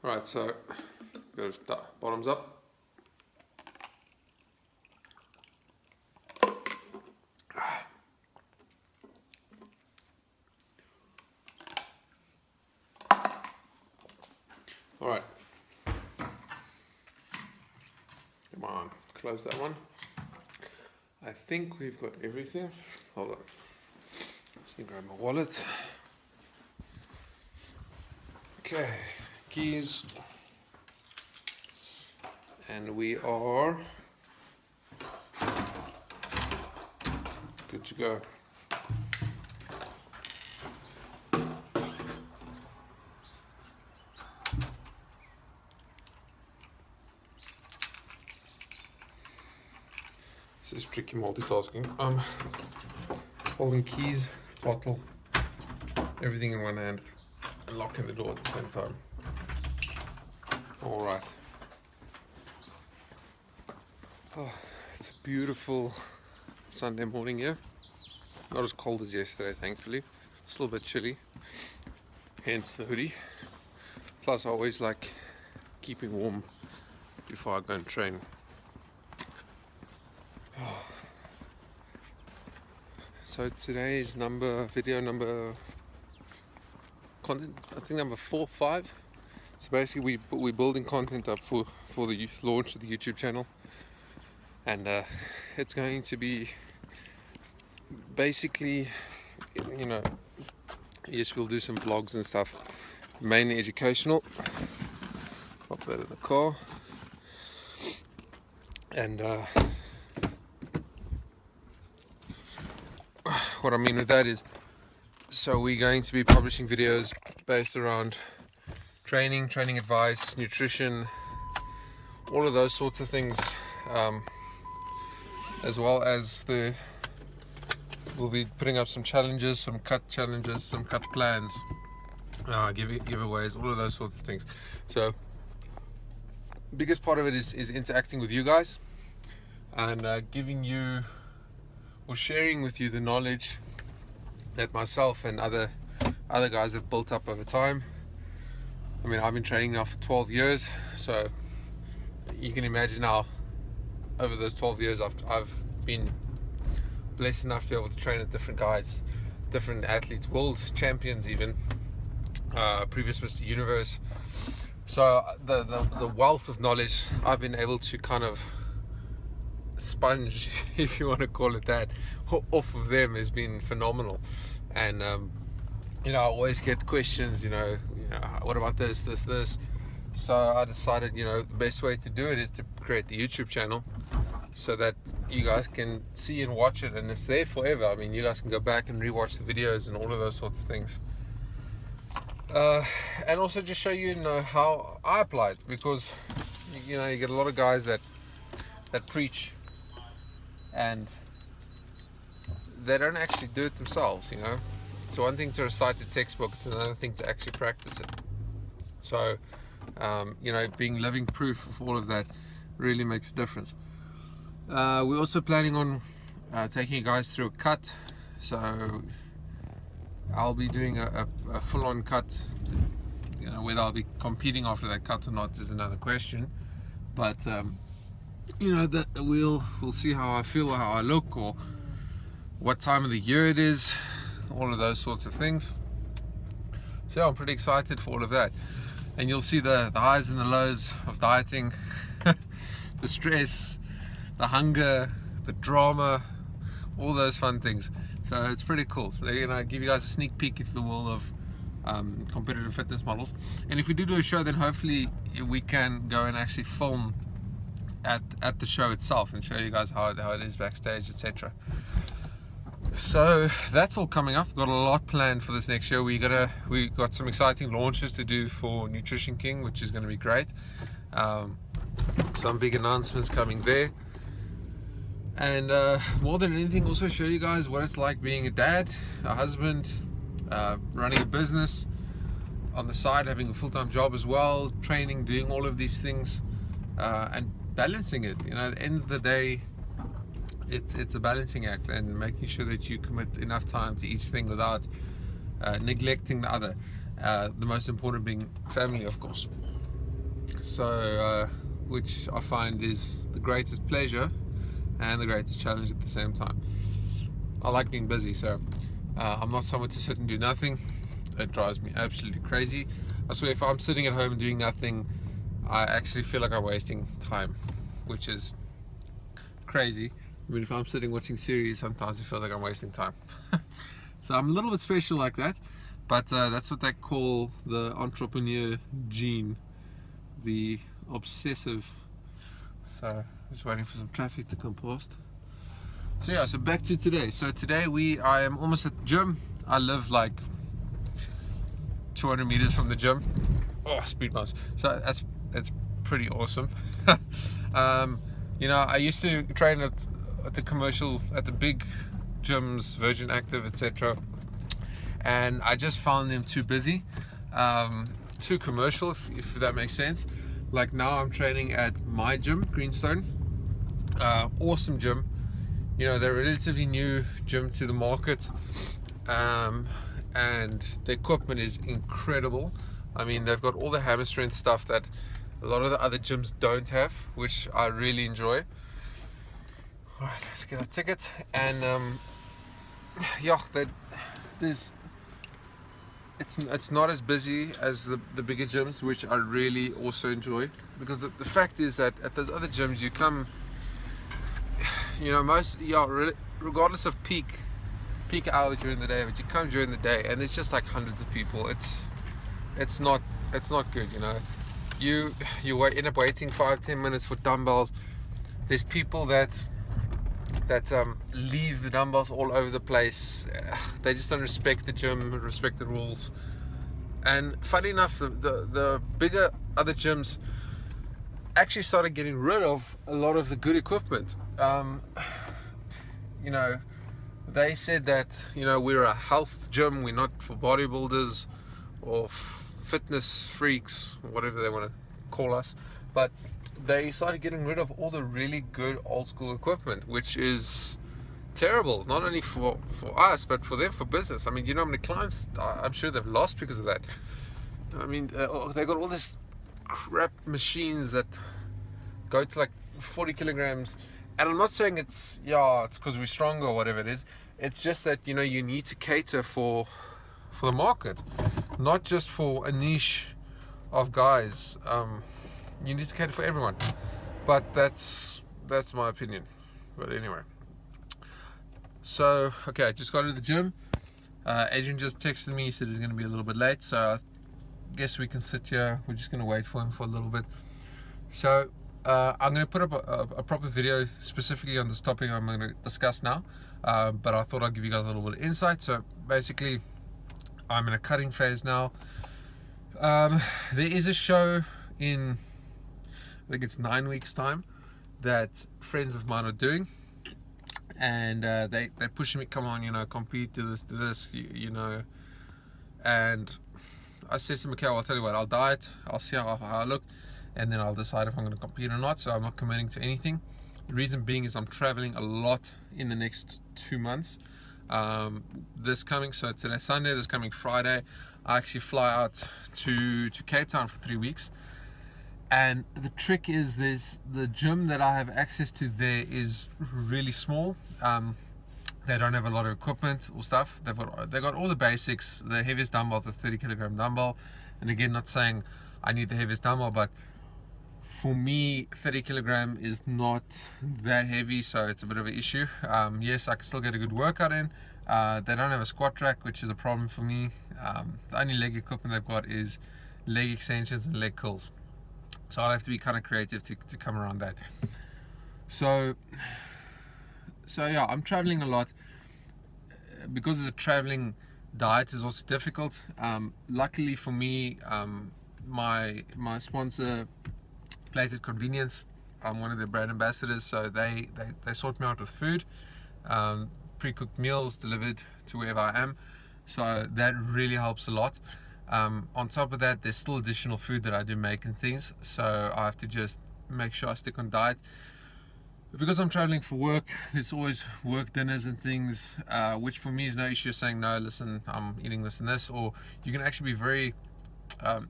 Right, so go to start bottoms up. All right. Come on, close that one. I think we've got everything. Hold on. Just gonna grab my wallet. Okay, keys. And we are good to go. This is tricky multitasking. Holding keys, bottle, everything in one hand, and locking the door at the same time. All right. Oh, it's a beautiful Sunday morning here. Not as cold as yesterday, thankfully. Still a bit chilly, hence the hoodie. Plus, I always like keeping warm before I go and train. So today's video number 4, 5. So basically we're building content up for the launch of the YouTube channel, and it's going to be basically, yes, we'll do some vlogs and stuff, mainly educational. Pop that in the car, and what I mean with that is, so we're going to be publishing videos based around training advice, nutrition, all of those sorts of things, as well as we'll be putting up some challenges, some cut plans, giveaways, all of those sorts of things. So biggest part of it is interacting with you guys and giving you or sharing with you the knowledge that myself and other guys have built up over time. I mean, I've been training now for 12 years, so you can imagine how over those 12 years I've been blessed enough to be able to train with different guys, different athletes, world champions even, previous Mr. Universe. So the wealth of knowledge I've been able to kind of sponge, if you want to call it that, off of them has been phenomenal. And I always get questions, what about this. So I decided, the best way to do it is to create the YouTube channel so that you guys can see and watch it, and it's there forever. I mean, you guys can go back and rewatch the videos and all of those sorts of things, and also just show you, how I apply it, because you get a lot of guys that preach and they don't actually do it themselves. It's one thing to recite the textbook, it's another thing to actually practice it. So being living proof of all of that really makes a difference. We're also planning on taking you guys through a cut, so I'll be doing a full-on cut. Whether I'll be competing after that cut or not is another question, but that we'll see how I feel or how I look, or what time of the year it is, all of those sorts of things. So yeah, I'm pretty excited for all of that, and you'll see the highs and the lows of dieting, the stress, the hunger, the drama, all those fun things. So it's pretty cool. So, give you guys a sneak peek into the world of competitive fitness models. And if we do a show, then hopefully we can go and actually film at the show itself and show you guys how it is backstage, etc. So that's all coming up. We've got a lot planned for this next year. We got some exciting launches to do for Nutrition King, which is going to be great. Some big announcements coming there, and more than anything, also show you guys what it's like being a dad, a husband, running a business on the side, having a full-time job as well, training, doing all of these things, and balancing it. At the end of the day, it's a balancing act, and making sure that you commit enough time to each thing without neglecting the other. The most important being family, of course. So which I find is the greatest pleasure and the greatest challenge at the same time. I like being busy, so I'm not someone to sit and do nothing. It drives me absolutely crazy. I swear, if I'm sitting at home doing nothing, I actually feel like I'm wasting time, which is crazy. I mean, if I'm sitting watching series, sometimes I feel like I'm wasting time. So I'm a little bit special like that, but that's what they call the entrepreneur gene, the obsessive. So just waiting for some traffic to come past. So yeah, so back to today. So today I am almost at the gym. I live like 200 meters from the gym. Oh, speed bumps. So that's pretty awesome. You know, I used to train at the commercial, at the big gyms, Virgin Active, etc. And I just found them too busy, too commercial, if that makes sense. Like now I'm training at my gym, Greenstone. Awesome gym. You know, they're a relatively new gym to the market, and the equipment is incredible. I mean, they've got all the hammer strength stuff that a lot of the other gyms don't have, which I really enjoy. All right, let's get a ticket. And yeah, it's not as busy as the bigger gyms, which I really also enjoy, because the fact is that at those other gyms you come, you know, regardless of peak hour during the day, but you come during the day and it's just like hundreds of people. It's not good, you know. You end up waiting 5-10 minutes for dumbbells. There's people that leave the dumbbells all over the place. They just don't respect the gym, respect the rules. And funny enough, the bigger other gyms actually started getting rid of a lot of the good equipment. You know, they said that, you know, we're a health gym, we're not for bodybuilders or fitness freaks, whatever they want to call us. But they started getting rid of all the really good old school equipment, which is terrible, not only for us, but for them, for business. I mean, you know how many clients I'm sure they've lost because of that. I mean, they got all this crap machines that go to like 40 kilograms, and I'm not saying it's because we're stronger or whatever it is. It's just that, you know, you need to cater for the market, not just for a niche of guys. You need to cater for everyone. But that's my opinion. But anyway, so okay, I just got to the gym. Adrian just texted me, he said he's going to be a little bit late, so I guess we can sit here. We're just going to wait for him for a little bit. So I'm going to put up a proper video specifically on this topic I'm going to discuss now, but I thought I'd give you guys a little bit of insight. So basically, I'm in a cutting phase now. There is a show in, I think it's 9 weeks time, that friends of mine are doing, and they're pushing me, come on, you know, compete, do this, you know. And I said to them, okay, well, I'll tell you what, I'll diet, I'll see how I look, and then I'll decide if I'm going to compete or not. So I'm not committing to anything. The reason being is I'm traveling a lot in the next 2 months. This coming, so today's Sunday, this coming Friday, I actually fly out to Cape Town for 3 weeks. And the trick is, the gym that I have access to there is really small. They don't have a lot of equipment or stuff. They've got all the basics. The heaviest dumbbell is a 30 kilogram dumbbell. And again, not saying I need the heaviest dumbbell, but for me, 30 kilogram is not that heavy, so it's a bit of an issue. Yes, I can still get a good workout in. They don't have a squat rack, which is a problem for me. The only leg equipment they've got is leg extensions and leg curls. So I'll have to be kind of creative to come around that. So yeah, I'm traveling a lot. Because of the traveling, diet is also difficult. Luckily for me, my sponsor, Plated Convenience, I'm one of their brand ambassadors, so they sort me out with food, pre-cooked meals delivered to wherever I am. So that really helps a lot. On top of that, there's still additional food that I do make and things, so I have to just make sure I stick on diet. Because I'm traveling for work, there's always work dinners and things, which for me is no issue saying, no, listen, I'm eating this and this. Or you can actually be very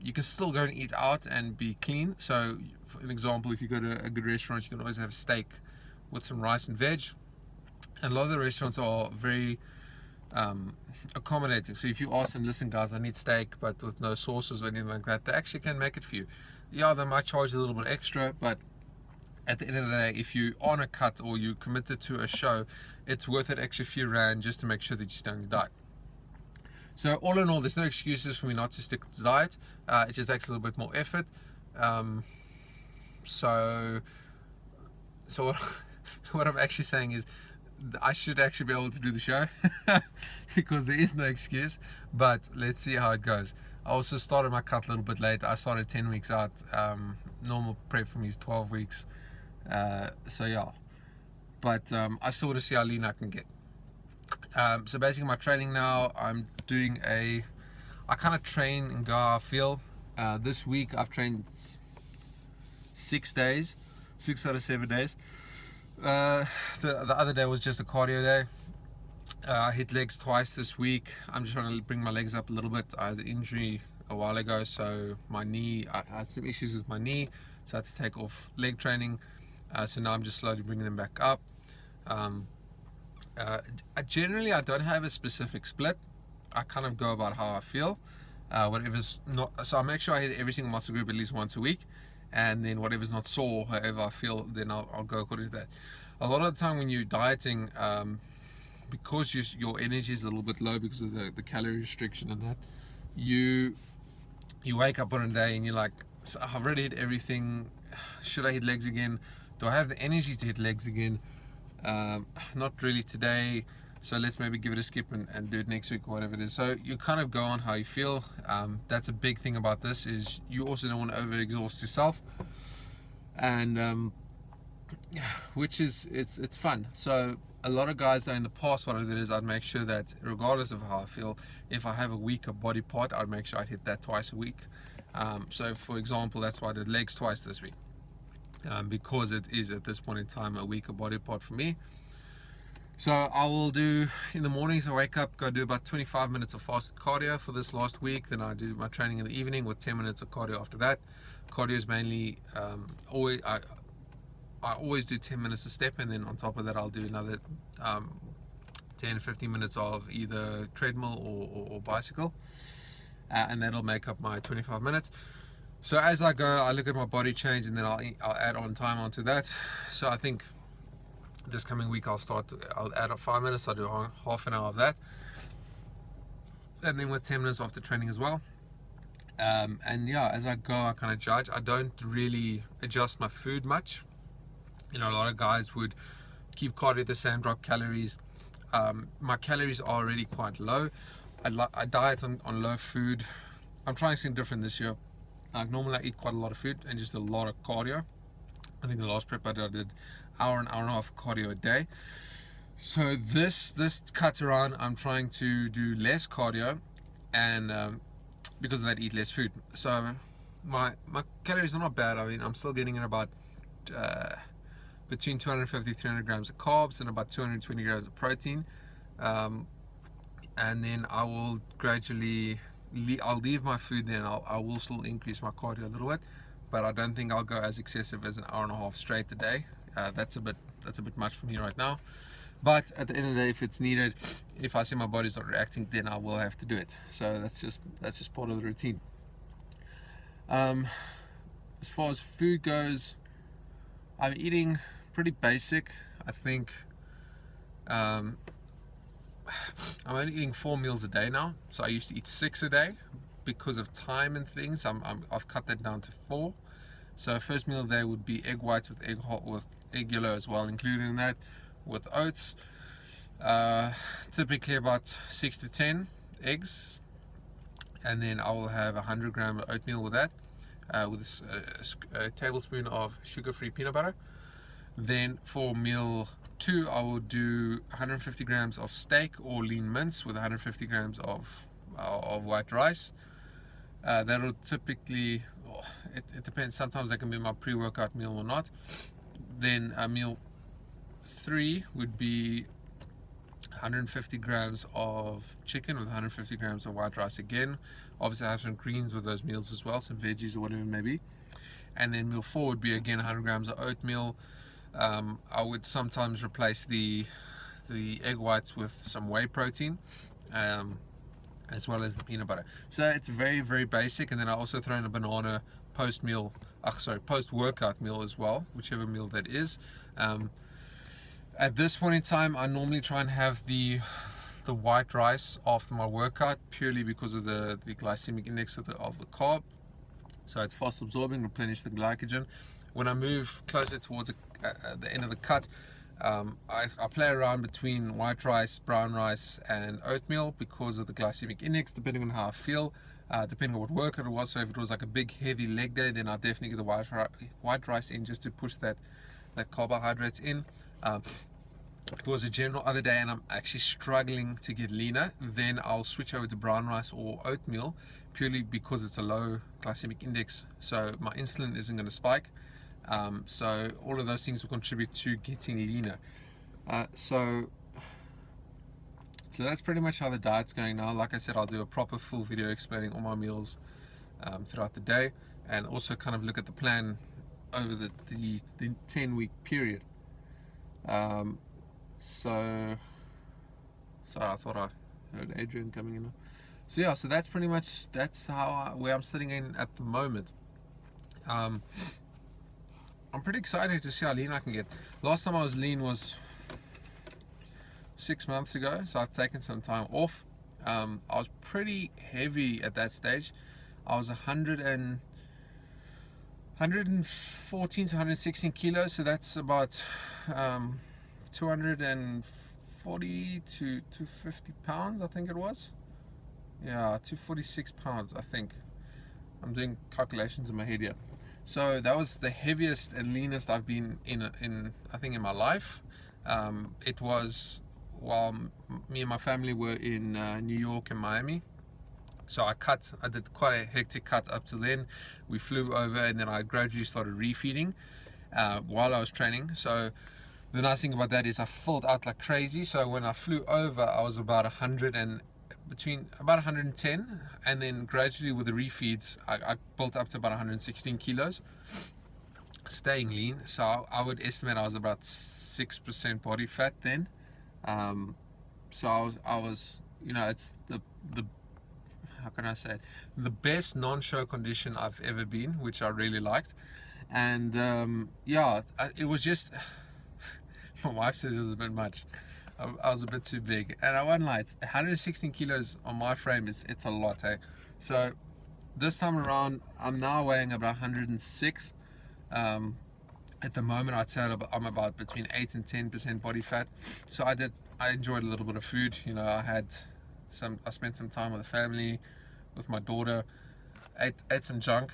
You can still go and eat out and be clean. So, for an example, if you go to a good restaurant, you can always have a steak with some rice and veg. And a lot of the restaurants are very accommodating. So if you ask them, listen guys, I need steak but with no sauces or anything like that, they actually can make it for you. Yeah, they might charge a little bit extra, but at the end of the day, if you on a cut or you committed to a show, it's worth it extra few rand just to make sure that you stay on your diet. So all in all, there's no excuses for me not to stick to the diet. It just takes a little bit more effort. So what I'm actually saying is I should actually be able to do the show because there is no excuse, but let's see how it goes. I also started my cut a little bit late. I started 10 weeks out. Normal prep for me is 12 weeks. So yeah, but I still want to see how lean I can get. So basically my training now, I kind of train and go how I feel. This week I've trained 6 days, 6 out of 7 days. The other day was just a cardio day. I hit legs twice this week. I'm just trying to bring my legs up a little bit. I had an injury a while ago, so my knee, I had some issues with my knee, so I had to take off leg training. So now I'm just slowly bringing them back up. Generally I don't have a specific split. I kind of go about how I feel. Whatever's not, so I make sure I hit every single muscle group at least once a week, and then whatever's not sore, however I feel, then I'll go according to that. A lot of the time when you're dieting, because your energy is a little bit low because of the calorie restriction and that, you wake up on a day and you're like, so I've already hit everything, should I hit legs again? Do I have the energy to hit legs again? Not really today, so let's maybe give it a skip and do it next week or whatever it is. So you kind of go on how you feel. That's a big thing about this, is you also don't want to overexhaust yourself, and which is it's fun. So a lot of guys though, in the past, what I did is I'd make sure that regardless of how I feel, if I have a weaker body part, I'd make sure I'd hit that twice a week. So for example, that's why I did legs twice this week, because it is at this point in time a weaker body part for me. So I will do, in the mornings I wake up, go do about 25 minutes of fasted cardio for this last week. Then I do my training in the evening with 10 minutes of cardio after that. Cardio is mainly, I always do 10 minutes a step, and then on top of that I'll do another 10-15 minutes of either treadmill or bicycle, and that'll make up my 25 minutes. So as I go, I look at my body change, and then I'll add on time onto that. So I think this coming week I'll add up 5 minutes. I'll do half an hour of that, and then with 10 minutes after training as well. And yeah, as I go, I kind of judge. I don't really adjust my food much. You know, a lot of guys would keep cardio the same, drop calories. My calories are already quite low. I diet on low food. I'm trying something different this year. Like normally I eat quite a lot of food and just a lot of cardio. I think the last prep I did hour and a half cardio a day. So this cut around, I'm trying to do less cardio, and because of that, eat less food. So my calories are not bad. I mean, I'm still getting in about between 250-300 grams of carbs and about 220 grams of protein, and then I will gradually I'll leave my food there, and I will still increase my cardio a little bit, but I don't think I'll go as excessive as an hour and a half straight a day. That's a bit much for me right now, but at the end of the day, if it's needed, if I see my body's not reacting, then I will have to do it. So that's just part of the routine. As far as food goes, I'm eating pretty basic. I think I'm only eating 4 meals a day now. So I used to eat 6 a day because of time and things. I've cut that down to 4. So first meal a day would be egg whites with egg yellow as well, included in that, with oats. Typically about 6 to 10 eggs, and then I will have 100 grams of oatmeal with that, with a tablespoon of sugar-free peanut butter. Then for meal 2, I will do 150 grams of steak or lean mince with 150 grams of white rice. That'll typically, it depends, sometimes that can be my pre-workout meal or not. Then meal 3 would be 150 grams of chicken with 150 grams of white rice again. Obviously I have some greens with those meals as well, some veggies or whatever it may be. And then meal 4 would be again 100 grams of oatmeal. I would sometimes replace the egg whites with some whey protein, as well as the peanut butter. So it's very, very basic. And then I also throw in a banana post workout meal as well, whichever meal that is. At this point in time, I normally try and have the white rice after my workout, purely because of the glycemic index of the carb. So it's fast absorbing, replenish the glycogen. When I move closer towards the end of the cut, I play around between white rice, brown rice, and oatmeal because of the glycemic index, depending on how I feel, depending on what workout it was. So if it was like a big heavy leg day, then I'll definitely get the white rice in just to push that carbohydrates in. If it was a general other day and I'm actually struggling to get leaner, then I'll switch over to brown rice or oatmeal, purely because it's a low glycemic index, so my insulin isn't going to spike. So all of those things will contribute to getting leaner. So that's pretty much how the diet's going now. Like I said, I'll do a proper full video explaining all my meals throughout the day, and also kind of look at the plan over the 10-week period. So sorry, I thought I heard Adrian coming in. So yeah, so that's pretty much, that's where I'm sitting in at the moment. I'm pretty excited to see how lean I can get. Last time I was lean was 6 months ago, so I've taken some time off. I was pretty heavy at that stage. I was 114 to 116 kilos, so that's about 240 to 250 pounds, I think it was. Yeah, 246 pounds, I think. I'm doing calculations in my head here. So that was the heaviest and leanest I've been in I think in my life. It was while me and my family were in New York and Miami. So I did quite a hectic cut up to then. We flew over, and then I gradually started refeeding while I was training. So the nice thing about that is I filled out like crazy. So when I flew over, I was about 110, and then gradually with the refeeds, I built up to about 116 kilos, staying lean. So I would estimate I was about 6% body fat then. So I was, it's the how can I say it? The best non-show condition I've ever been, which I really liked. And yeah, it was just. My wife says it was a bit much. I was a bit too big, and I won't lie, it's 116 kilos on my frame, it's a lot, eh? So this time around, I'm now weighing about 106. At the moment, I'd say I'm about between 8 and 10% body fat. So I enjoyed a little bit of food. I spent some time with the family, with my daughter, ate some junk.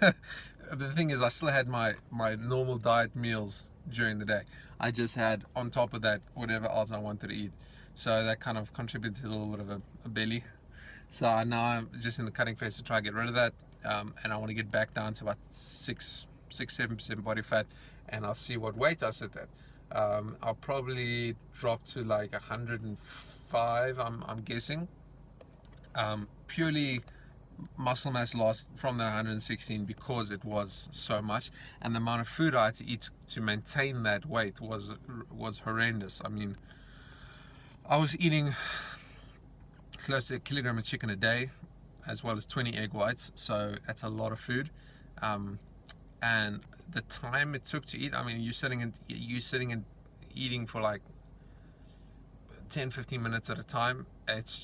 The thing is, I still had my normal diet meals during the day. I just had on top of that whatever else I wanted to eat, so that kind of contributed to a little bit of a belly. So now I'm just in the cutting phase to try and get rid of that, and I want to get back down to about 6-7% body fat, and I'll see what weight I sit at. I'll probably drop to like 105, I'm guessing, purely muscle mass loss from the 116 because it was so much, and the amount of food I had to eat to maintain that weight was horrendous. I mean, I was eating close to a kilogram of chicken a day, as well as 20 egg whites, so that's a lot of food. And the time it took to eat, I mean, you're sitting and eating for like 10-15 minutes at a time. It's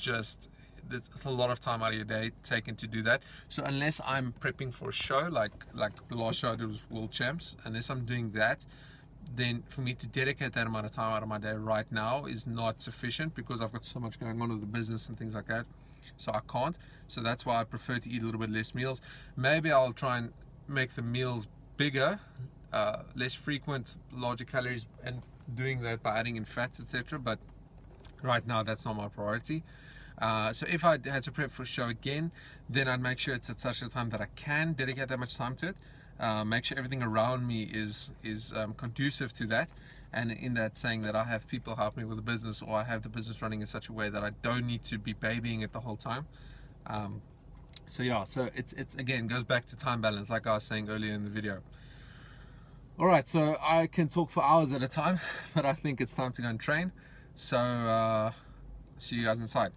a lot of time out of your day taken to do that. So unless I'm prepping for a show, like the last show I did was World Champs, unless I'm doing that, then for me to dedicate that amount of time out of my day right now is not sufficient, because I've got so much going on with the business and things like that. So I can't. So that's why I prefer to eat a little bit less meals. Maybe I'll try and make the meals bigger, less frequent, larger calories, and doing that by adding in fats, etc. But right now that's not my priority. So if I had to prep for a show again, then I'd make sure it's at such a time that I can dedicate that much time to it. Make sure everything around me is conducive to that, and in that saying that I have people help me with the business, or I have the business running in such a way that I don't need to be babying it the whole time. So yeah, so it's again goes back to time balance, like I was saying earlier in the video. All right, so I can talk for hours at a time, but I think it's time to go and train. So see you guys inside.